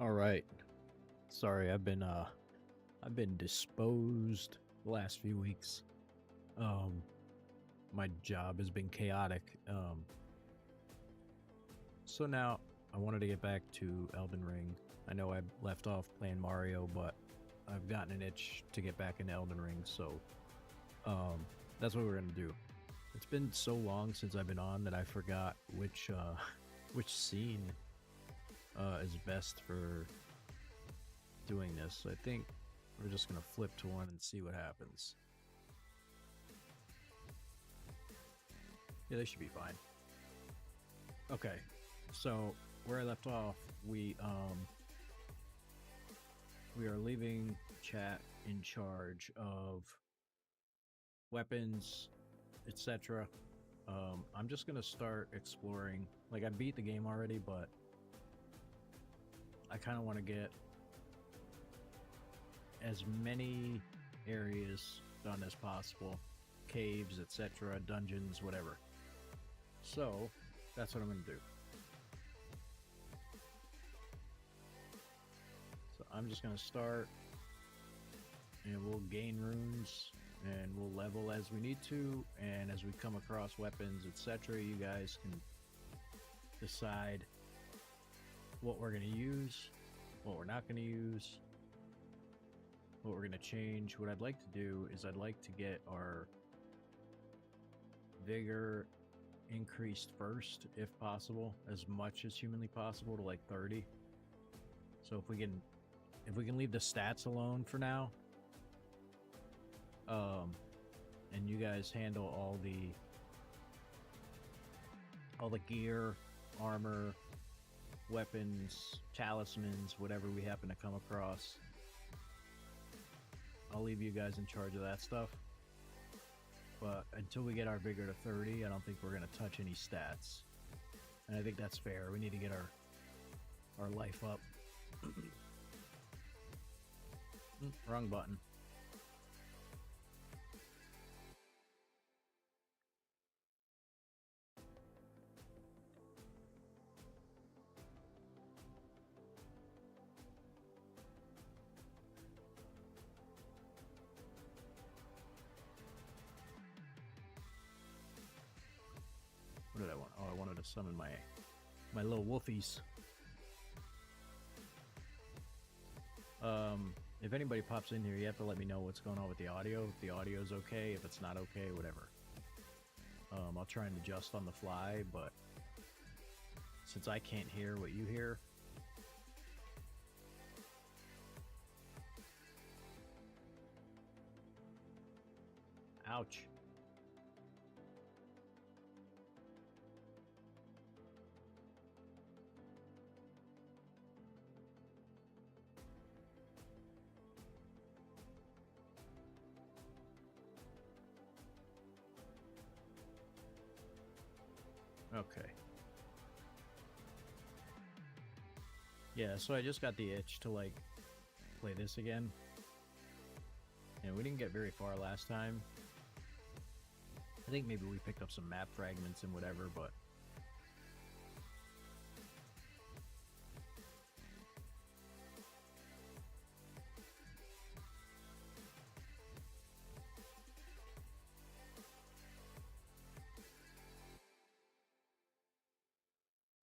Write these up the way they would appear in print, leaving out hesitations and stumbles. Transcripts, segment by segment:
All right. Sorry, I've been disposed the last few weeks. Um my job has been chaotic. So now I wanted to get back to Elden Ring. I know I left off playing Mario, but I've gotten an itch to get back into Elden Ring, so um that's what we're going to do. It's been so long since I've been on that I forgot which which scene is best for doing this. So I think we're just gonna flip to one and see what happens. Yeah, they should be fine. Okay, so where I left off, we are leaving chat in charge of weapons, etc. I'm just gonna start exploring. Like I beat the game already, but I kind of want to get as many areas done as possible, caves, etc., dungeons, whatever. So that's what I'm gonna do. So I'm just gonna start, and we'll gain runes, and we'll level as we need to, and as we come across weapons, etc., you guys can decide what we're gonna use, what we're not gonna use, what we're gonna change. What I'd like to do is I'd like to get our vigor increased first, if possible, as much as humanly possible, to like 30. So if we can leave the stats alone for now, and you guys handle all the gear, armor, weapons, talismans, whatever we happen to come across, I'll leave you guys in charge of that stuff. But until we get our vigor to 30, I don't think we're going to touch any stats. And I think that's fair. We need to get our life up. Wrong button. What did I want? Oh, I wanted to summon my little wolfies. If anybody pops in here, you have to let me know what's going on with the audio. If the audio's okay, if it's not okay, whatever. I'll try and adjust on the fly, but since I can't hear what you hear, ouch. Okay. Yeah, so I just got the itch to like play this again. And we didn't get very far last time. I think maybe we picked up some map fragments and whatever, but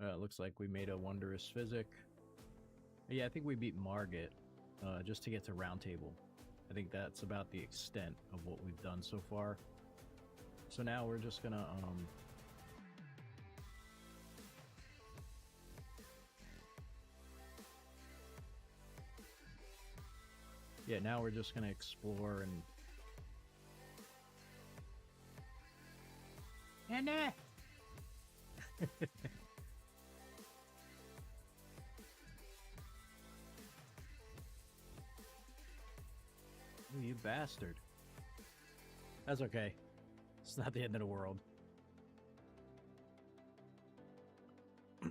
it looks like we made a wondrous physic. Yeah, I think we beat Margit just to get to Round Table. I think that's about the extent of what we've done so far. So now we're just gonna yeah, now we're just gonna explore and Anna. Ooh, you bastard. That's okay. It's not the end of the world. I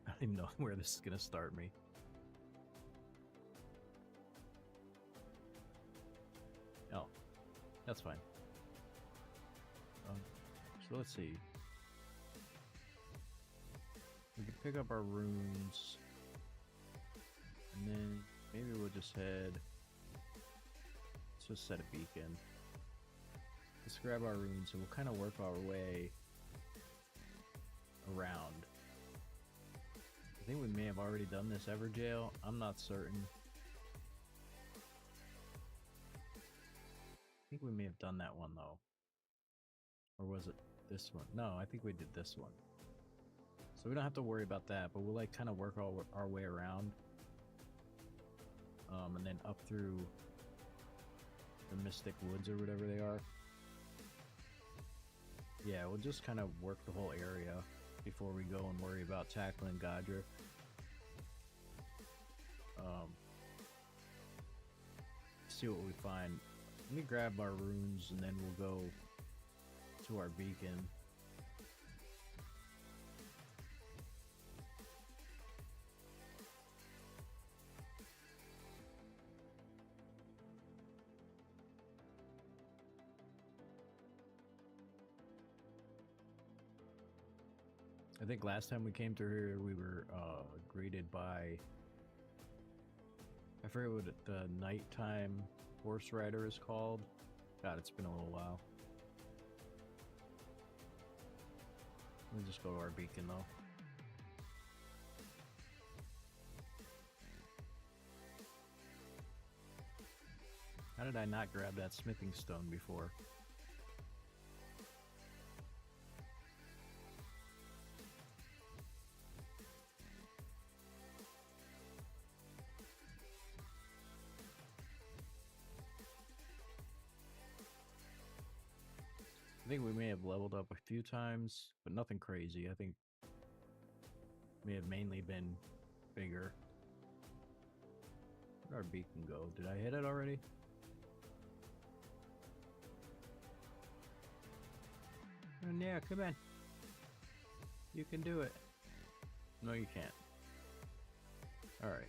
don't even know where this is gonna start me. Oh, that's fine. So let's see. We can pick up our runes. And then maybe we'll just head. Let's just set a beacon. Let's grab our runes and we'll kind of work our way around. I think we may have already done this Everjail. I'm not certain. I think we may have done that one though. Or was it this one? No, I think we did this one. So we don't have to worry about that, but we'll like kind of work our way around. And then up through the Mystic Woods or whatever they are. Yeah, we'll just kind of work the whole area before we go and worry about tackling Godric. See what we find. Let me grab our runes and then we'll go to our beacon. I think last time we came through here, we were greeted by, I forget what the nighttime horse rider is called. God, it's been a little while. Let me just go to our beacon though. How did I not grab that smithing stone before? I think we may have leveled up a few times, but nothing crazy. I think may have mainly been bigger. Where'd our beacon go? Did I hit it already? And yeah, come on. You can do it. No, you can't. Alright.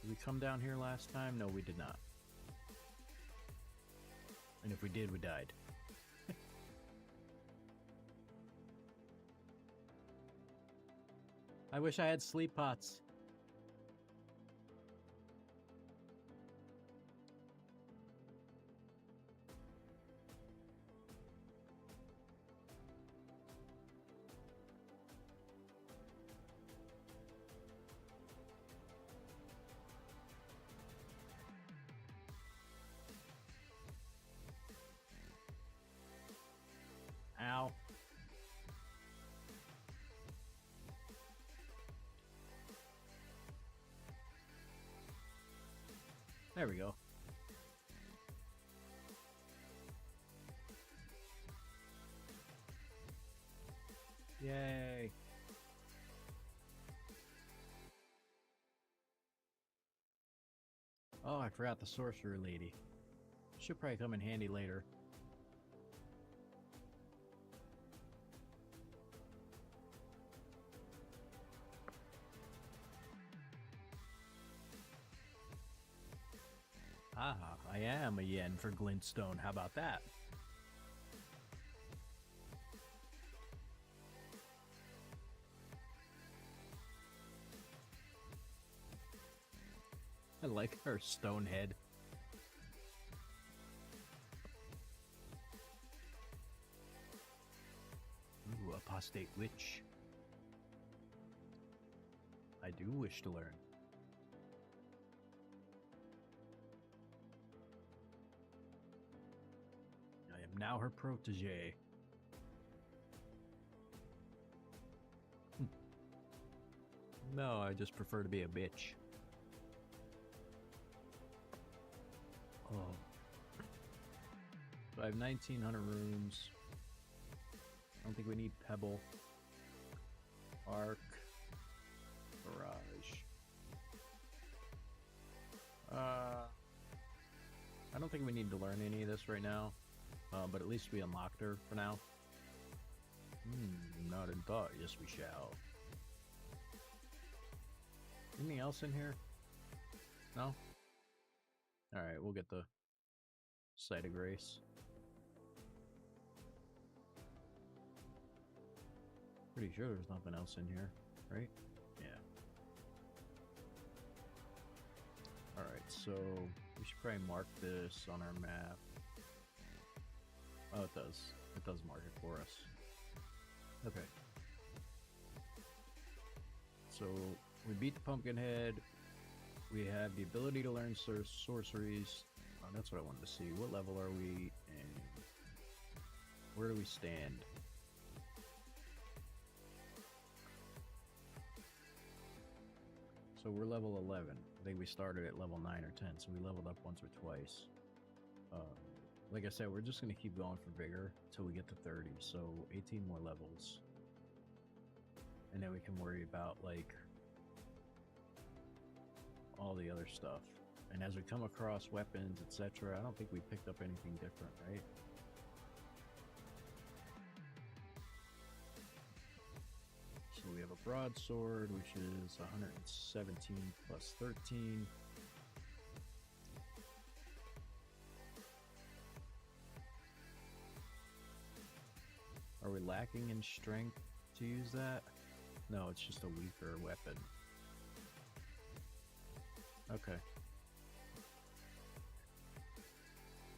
Did we come down here last time? No, we did not. And if we did, we died. I wish I had sleep pots. Ow. There we go. Yay. Oh, I forgot the sorcerer lady. Should probably come in handy later. Ah, I am a yen for glintstone. How about that? I like her stone head. Ooh, apostate witch. I do wish to learn. I am now her protege. No, I just prefer to be a bitch. Oh. So I have 1900 runes. I don't think we need Pebble. Arc. Barrage. I don't think we need to learn any of this right now. But at least we unlocked her for now. Not in thought. Yes, we shall. Anything else in here? No? Alright, we'll get the Site of Grace. Pretty sure there's nothing else in here, right? Yeah. Alright, so we should probably mark this on our map. Oh, it does. It does mark it for us. Okay. So we beat the Pumpkinhead. We have the ability to learn sorceries. Oh, that's what I wanted to see. What level are we and where do we stand? So we're level 11. I think we started at level 9 or 10, so we leveled up once or twice. Like I said, we're just going to keep going for vigor until we get to 30, so 18 more levels. And then we can worry about, like, all the other stuff. And as we come across weapons, etc., I don't think we picked up anything different, right? So we have a broadsword, which is 117 plus 13. Are we lacking in strength to use that? No, it's just a weaker weapon. Okay.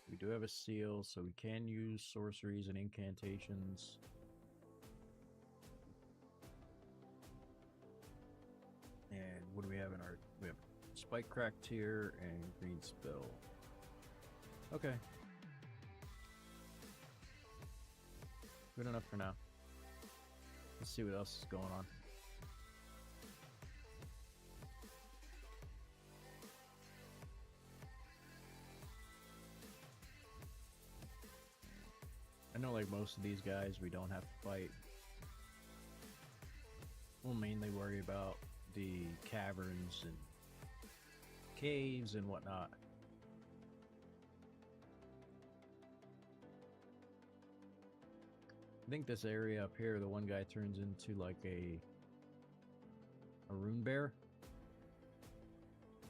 We do have a seal, so we can use sorceries and incantations. And what do we have in our... We have Spike Crack Tier and Green Spill. Okay. Good enough for now. Let's see what else is going on. I know, like most of these guys, we don't have to fight. We'll mainly worry about the caverns and caves and whatnot. I think this area up here, the one guy turns into like a rune bear.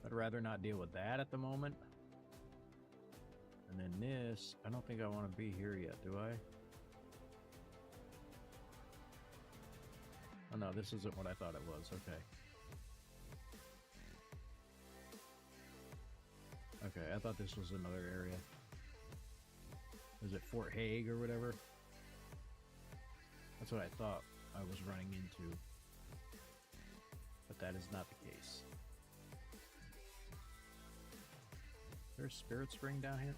I'd rather not deal with that at the moment. And then this, I don't think I want to be here yet, do I? Oh no, this isn't what I thought it was, okay. Okay, I thought this was another area. Is it Fort Hague or whatever? That's what I thought I was running into. But that is not the case. There's a spirit spring down here?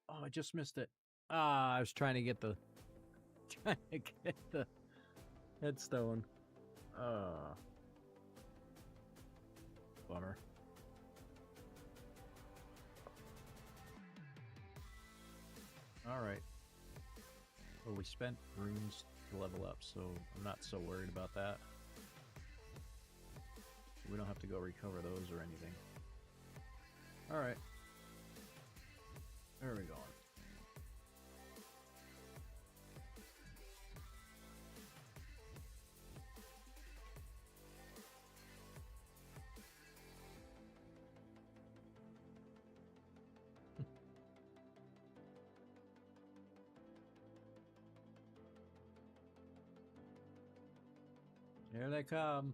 Oh, I just missed it. Ah, I was trying to get the headstone. Bummer. Alright. Well, we spent runes to level up, so I'm not so worried about that. We don't have to go recover those or anything. Alright. Where are we going? Here they come.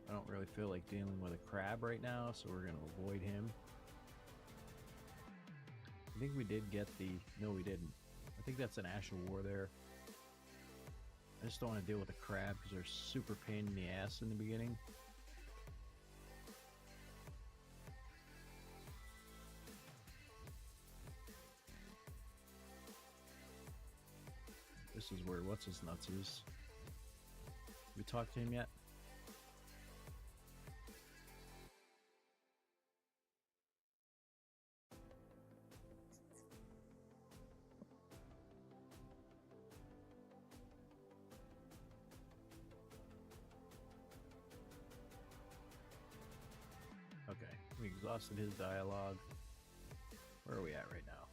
I don't really feel like dealing with a crab right now, so we're going to avoid him. I think we did get the... No, we didn't. I think that's an Ash of War there. I just don't want to deal with a crab because they're super pain in the ass in the beginning. This is where what's his nuts is. We talked to him yet? Okay, we exhausted his dialogue. Where are we at right now?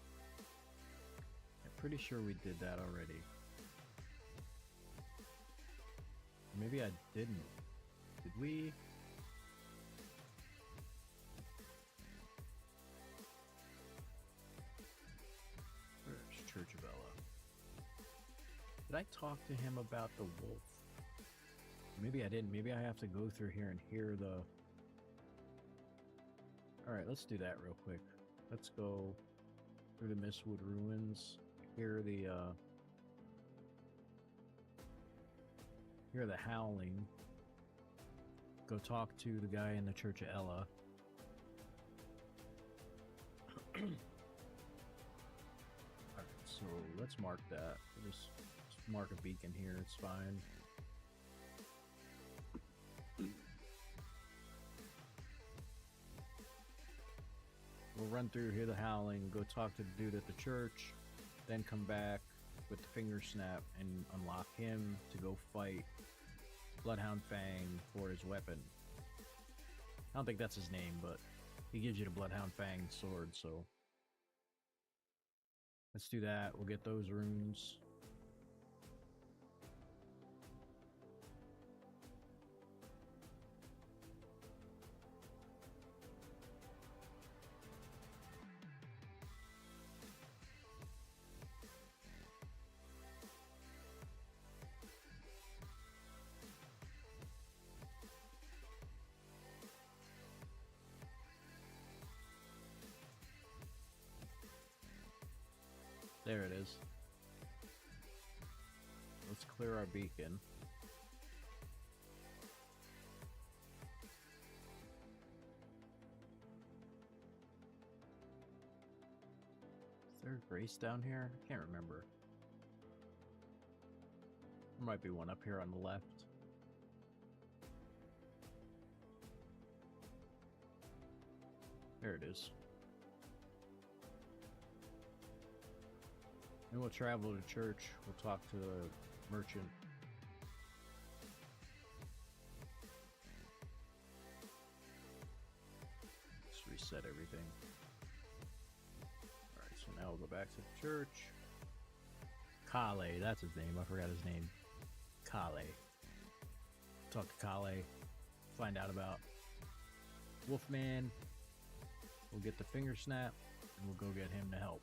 I'm pretty sure we did that already. Maybe I didn't. Did we? Where's Church of Ella? Did I talk to him about the wolf? Maybe I didn't. Maybe I have to go through here and hear the... Alright, let's do that real quick. Let's go through the Mistwood Ruins. Hear the howling. Go talk to the guy in the Church of Ella. Alright, so let's mark that. We'll just mark a beacon here, it's fine. We'll run through, hear the howling, go talk to the dude at the church, then come back with the finger snap and unlock him to go fight Bloodhound Fang for his weapon. I don't think that's his name, but he gives you the Bloodhound Fang sword, so let's do that. We'll get those runes. There it is. Let's clear our beacon. Is there a grace down here? I can't remember. There might be one up here on the left. There it is. Then we'll travel to church. We'll talk to the merchant. Just reset everything. Alright, so now we'll go back to the church. Kale, that's his name. I forgot his name. Kale. Talk to Kale. Find out about Wolfman. We'll get the finger snap, and we'll go get him to help.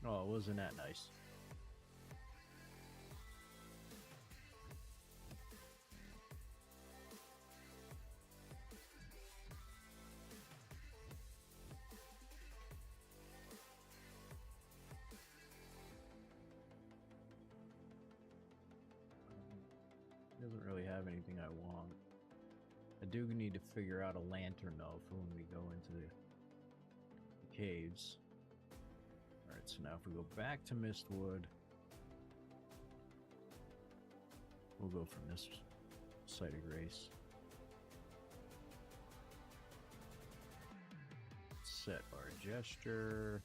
Oh, wasn't that nice? Doesn't really have anything I want. I do need to figure out a lantern though for when we go into the caves. Alright, so now if we go back to Mistwood, we'll go from this site of grace. Set our gesture.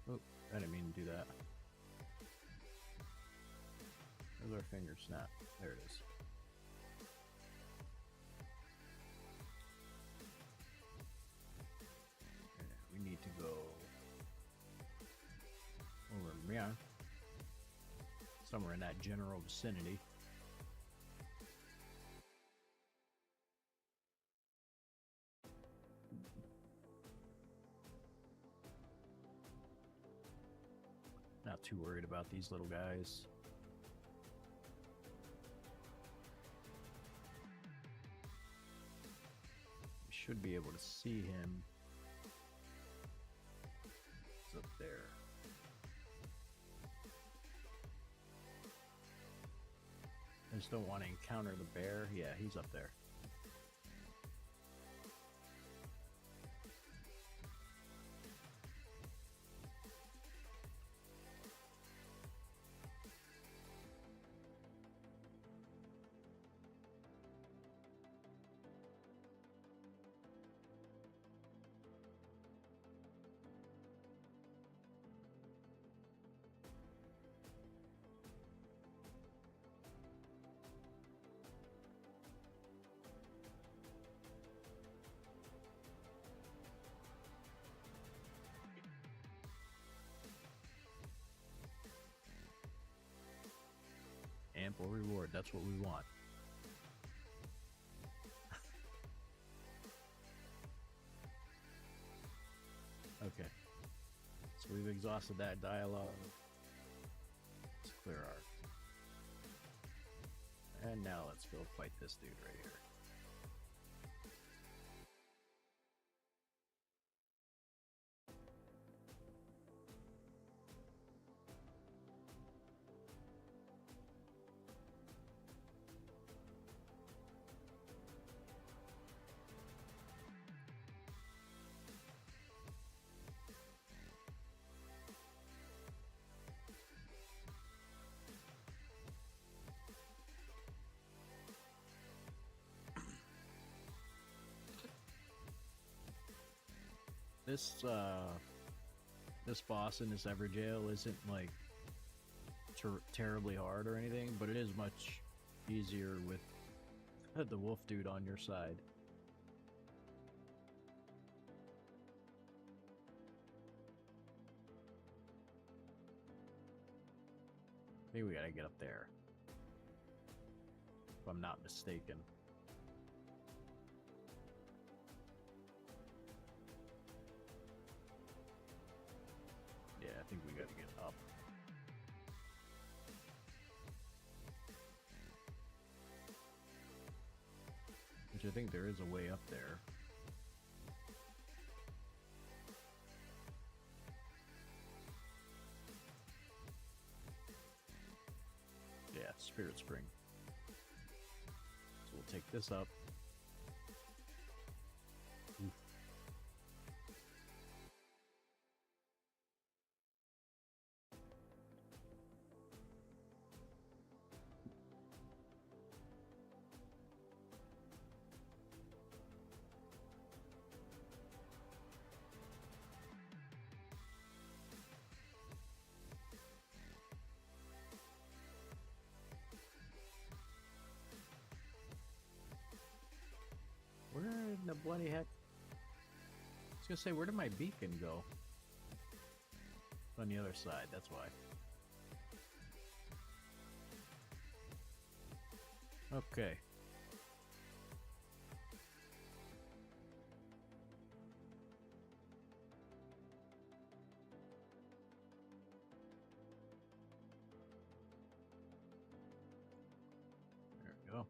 Oh, I didn't mean to do that. There's our finger snap. There it is. And we need to go over, yeah, somewhere in that general vicinity. Not too worried about these little guys. We should be able to see him. He's up there. I just don't want to encounter the bear. Yeah, he's up there. simple reward. That's what we want. Okay. So we've exhausted that dialogue. Let's clear our... And now let's go fight this dude right here. This boss in this Everjail isn't like terribly hard or anything, but it is much easier with the wolf dude on your side. Maybe we gotta get up there, if I'm not mistaken. Yeah, I think we gotta get up. Which I think there is a way up there. Yeah, Spirit Spring. So we'll take this up. Oof. Where in the bloody heck? I was gonna say, where did my beacon go? On the other side, that's why. Okay. There we go.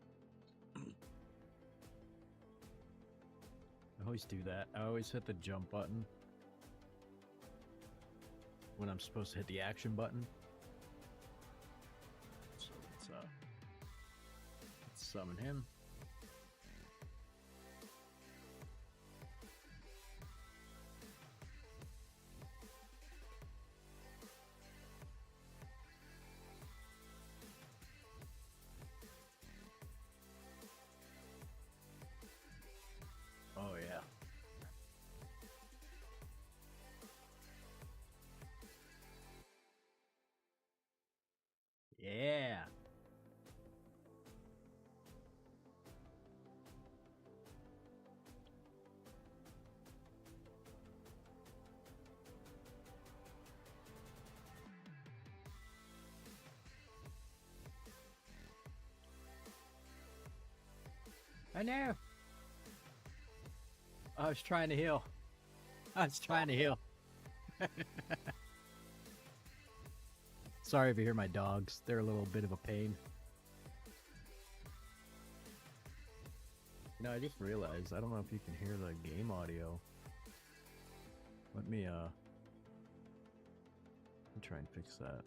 I always do that. I always hit the jump button when I'm supposed to hit the action button. So let's summon him. Oh yeah. Yeah. I know. I was trying to heal. I was trying to heal. Sorry if you hear my dogs. They're a little bit of a pain. You know, I just realized, I don't know if you can hear the game audio. Let me try and fix that.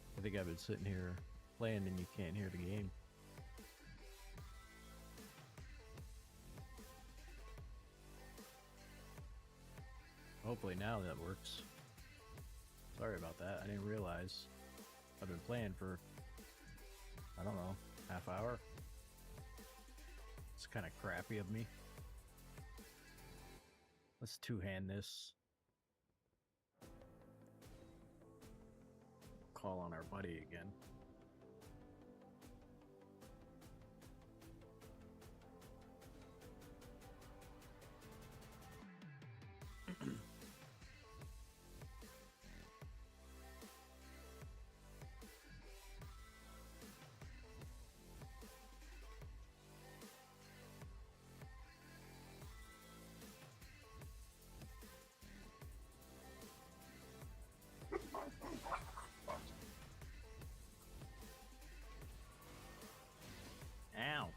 I think I've been sitting here playing and you can't hear the game. Hopefully now that works. Sorry about that. I didn't realize. I've been playing for, I don't know, half hour. It's kind of crappy of me. Let's two-hand this. Call on our buddy again. Ow.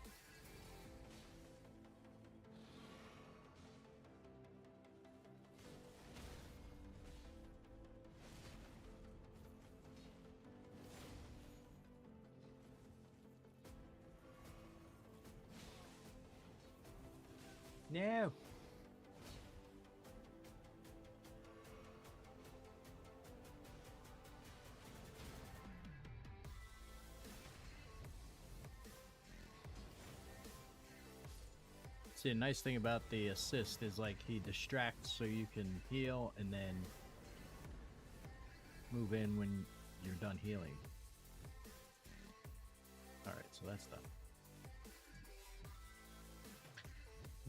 No. See, a nice thing about the assist is like he distracts so you can heal and then move in when you're done healing. Alright, so that's done.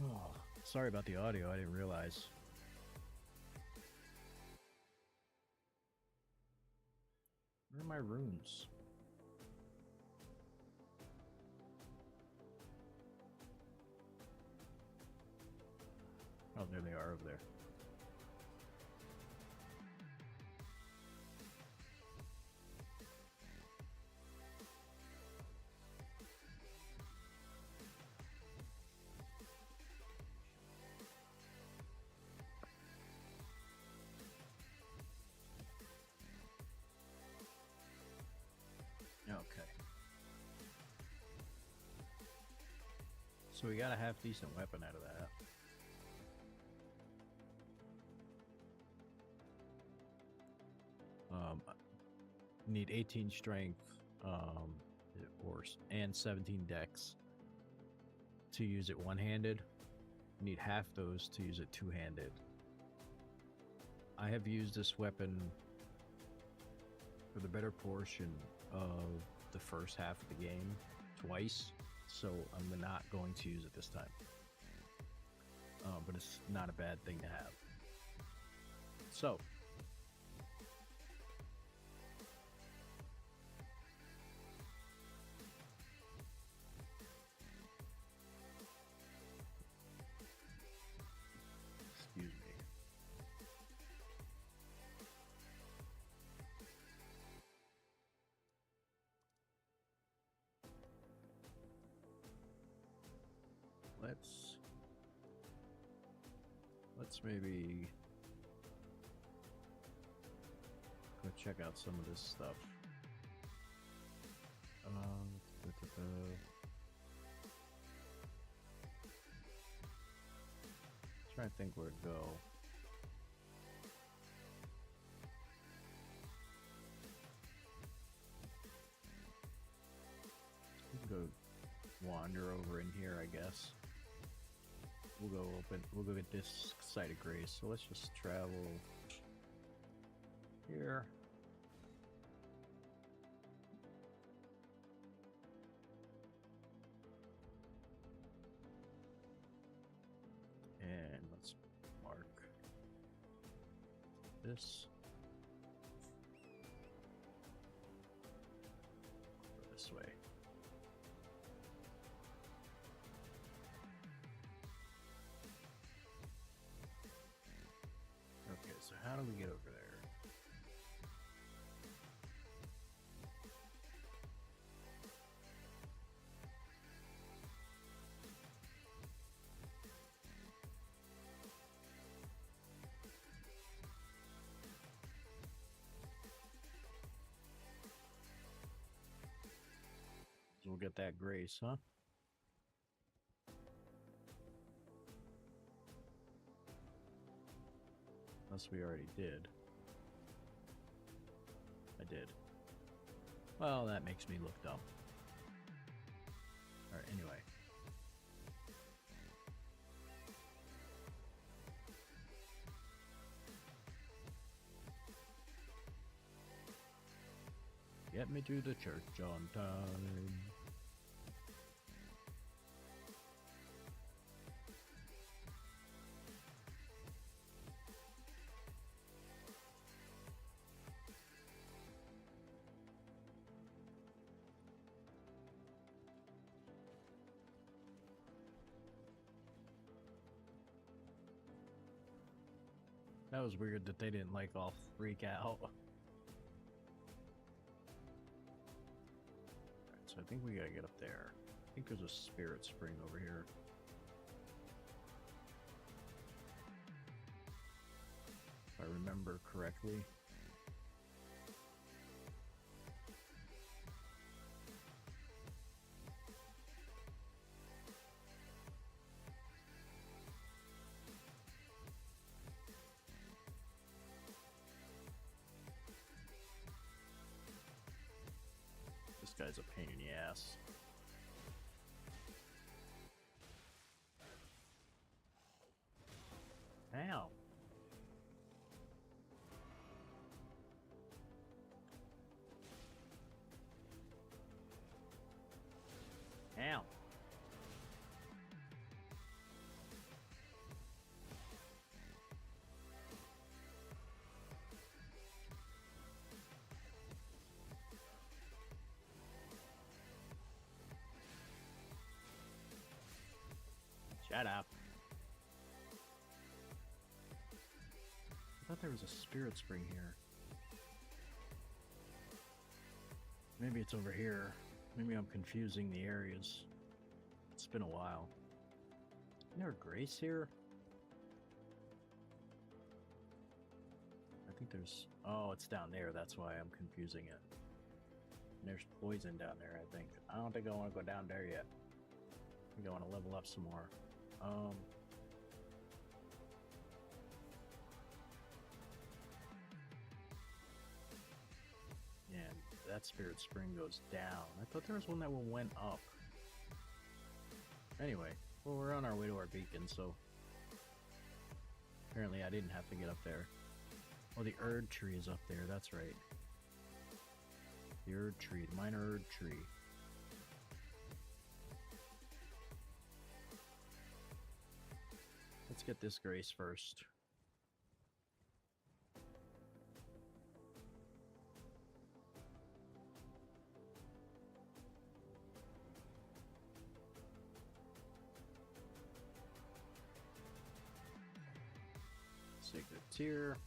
Oh, sorry about the audio, I didn't realize. Where are my runes? Oh, there they are over there. Okay. So we got a half decent weapon out of that. Need 18 strength, and 17 dex to use it one-handed. Need half those to use it two-handed. I have used this weapon for the better portion of the first half of the game twice, so I'm not going to use it this time. But it's not a bad thing to have. So, excuse me. Let's maybe go check out some of this stuff. Trying to think where to go. We can go wander over in here, I guess. We'll go get this site of grace. So let's just travel here. And let's mark this. Go this way. Okay, so how do we get over there? We'll get that grace, huh? Unless we already did. I did. Well, that makes me look dumb. Alright, anyway. me to the church on time. That was weird that they didn't like all freak out. Alright, so I think we gotta get up there. I think there's a spirit spring over here. If I remember correctly. This guy's a pain in the ass. Ow. Ow. Shut up. I thought there was a spirit spring here. Maybe it's over here. Maybe I'm confusing the areas. It's been a while. Is there grace here? I think there's... Oh, it's down there. That's why I'm confusing it. And there's poison down there, I think. I don't think I want to go down there yet. I think I want to level up some more. Yeah, that spirit spring goes down. I thought there was one that went up. Anyway, well, we're on our way to our beacon, so apparently I didn't have to get up there. Oh, the Erd tree is up there, that's right. The Erd tree, the minor Erd tree. Let's get this grace first. Sacred Tear.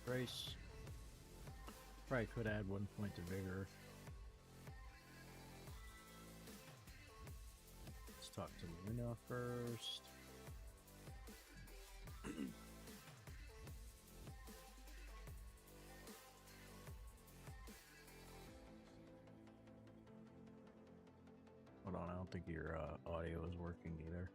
Grace. Probably could add 1 point to vigor. Let's talk to Luna first. Hold on, I don't think your audio is working either.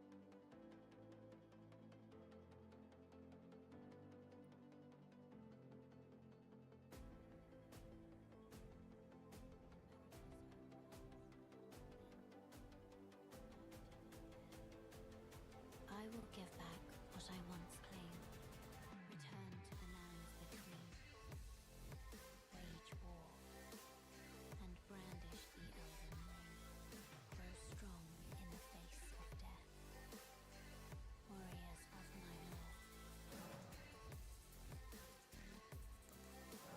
I will give back what I once claimed. Return to the lands between. Wage war. And brandish the Elden Ring. Grow strong in the face of death. Warriors of my law.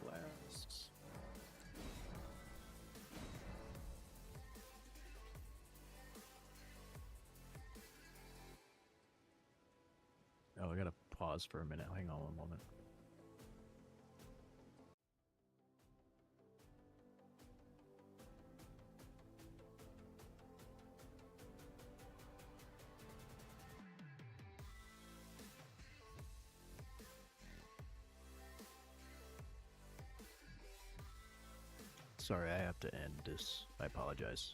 Blasts. Oh, I gotta pause for a minute. Hang on one moment. Sorry, I have to end this. I apologize.